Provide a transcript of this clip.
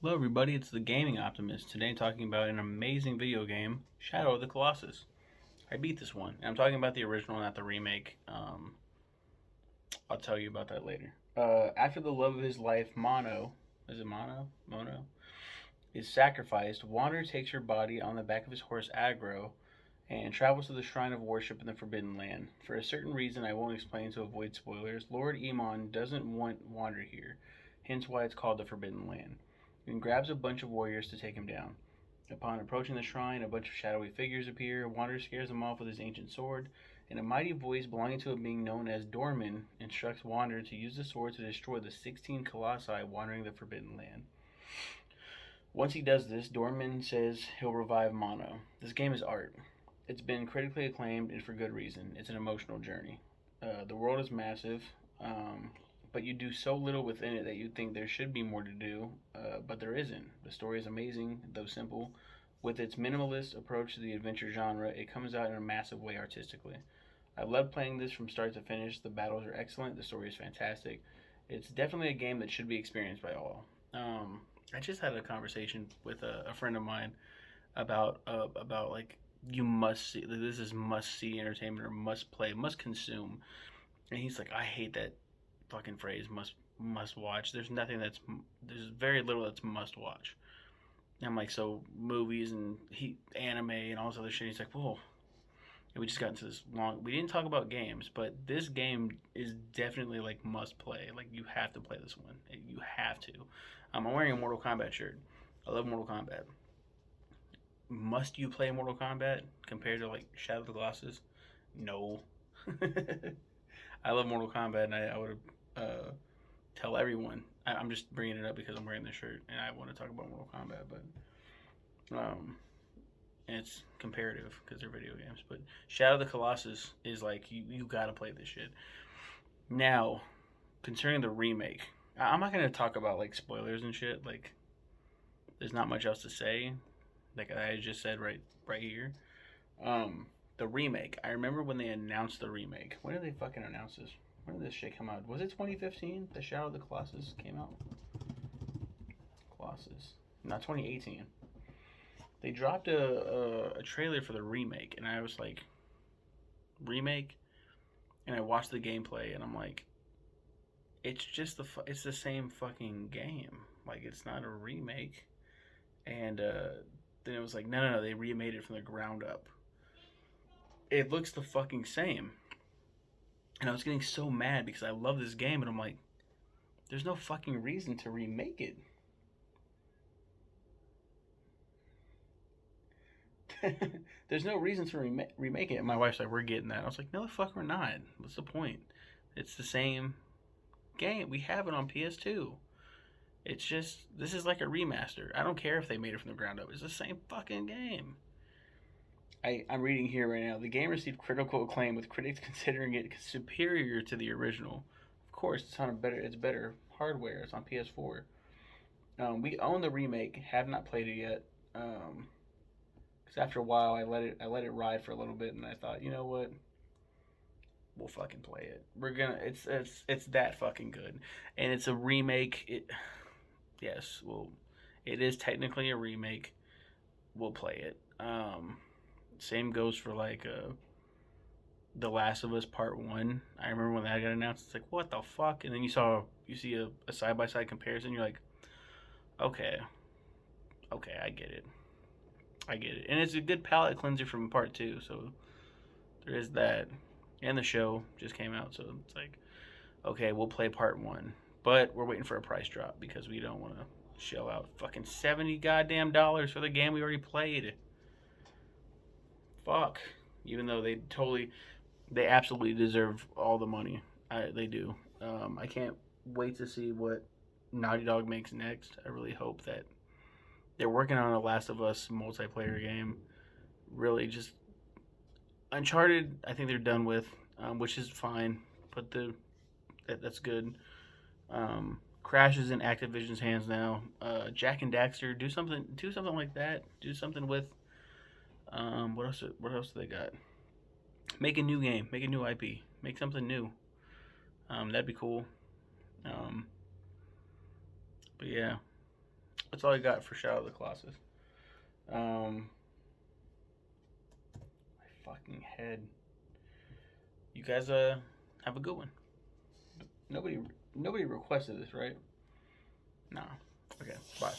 Hello everybody, it's the Gaming Optimist. Today talking about an amazing video game, Shadow of the Colossus. I beat this one, and I'm talking about the original, not the remake. I'll tell you about that later. After the love of his life, Mono, is it Mono? Mono? Is sacrificed, Wander takes her body on the back of his horse Agro and travels to the shrine of worship in the Forbidden Land. For a certain reason I won't explain to avoid spoilers, Lord Emon doesn't want Wander here, hence why it's called the Forbidden Land, and grabs a bunch of warriors to take him down. Upon approaching the shrine, a bunch of shadowy figures appear. Wander scares them off with his ancient sword, and a mighty voice belonging to a being known as Dorman instructs Wander to use the sword to destroy the 16 colossi wandering the Forbidden Land. Once he does this, Dorman says he'll revive Mono. This game is art. It's been critically acclaimed and for good reason. It's an emotional journey. The world is massive, but you do so little within it that you think there should be more to do, but there isn't. The story is amazing, though simple. With its minimalist approach to the adventure genre, it comes out in a massive way artistically. I love playing this from start to finish. The battles are excellent. The story is fantastic. It's definitely a game that should be experienced by all. I just had a conversation with a friend of mine about like you must see, like, this is must see entertainment or must play, must consume. And he's like, I hate that fucking phrase, must watch. There's very little that's must watch. And I'm like, so movies and anime and all this other shit. He's like, whoa. And we just got into this long. We didn't talk about games, but this game is definitely like must play. Like you have to play this one. You have to. I'm wearing a Mortal Kombat shirt. I love Mortal Kombat. Must you play Mortal Kombat compared to like Shadow of the Colossus? No. I love Mortal Kombat, and I would tell everyone. I'm just bringing it up because I'm wearing this shirt, and I want to talk about Mortal Kombat, but and it's comparative because they're video games. But Shadow of the Colossus is like you gotta play this shit. Now, concerning the remake, I'm not gonna talk about like spoilers and shit. Like, there's not much else to say. Like I just said right here. The remake. I remember when they announced the remake. When did they fucking announce this? When did this shit come out? Was it 2015? The Shadow of the Colossus came out. Colossus, not 2018. They dropped a trailer for the remake, and I was like, remake, and I watched the gameplay, and I'm like, it's just it's the same fucking game. Like it's not a remake. And then it was like, no, they remade it from the ground up. It looks the fucking same. And I was getting so mad because I love this game, and I'm like, there's no fucking reason to remake it. There's no reason to remake it. And my wife's like, we're getting that. I was like, no, the fuck, we're not. What's the point? It's the same game. We have it on PS2. It's just, this is like a remaster. I don't care if they made it from the ground up. It's the same fucking game. I'm reading here right now. The game received critical acclaim, with critics considering it superior to the original. Of course, it's better hardware. It's on PS4. We own the remake. Have not played it yet. Because after a while, I let it ride for a little bit, and I thought, you know what? We'll fucking play it. We're gonna. It's that fucking good, and it's a remake. Yes, well, it is technically a remake. We'll play it. Same goes for like The Last of Us Part One. I remember when that got announced. It's like, what the fuck? And then you see a side by side comparison. You're like, okay, okay, I get it, and it's a good palate cleanser from Part Two. So there is that, and the show just came out, so it's like, okay, we'll play Part One, but we're waiting for a price drop because we don't want to shell out fucking 70 goddamn dollars for the game we already played. Fuck. Even though they absolutely deserve all the money. They do. I can't wait to see what Naughty Dog makes next. I really hope that they're working on a Last of Us multiplayer game. Really, just Uncharted. I think they're done with, which is fine. But that's good. Crash is in Activision's hands now. Jack and Daxter, do something like that. Do something with what else? What else do they got? Make a new game. Make a new IP. Make something new. That'd be cool. Um, but yeah, That's all I got for Shadow of the Colossus. My fucking head. You guys have a good one. Nobody requested this, right? No. Okay. Bye.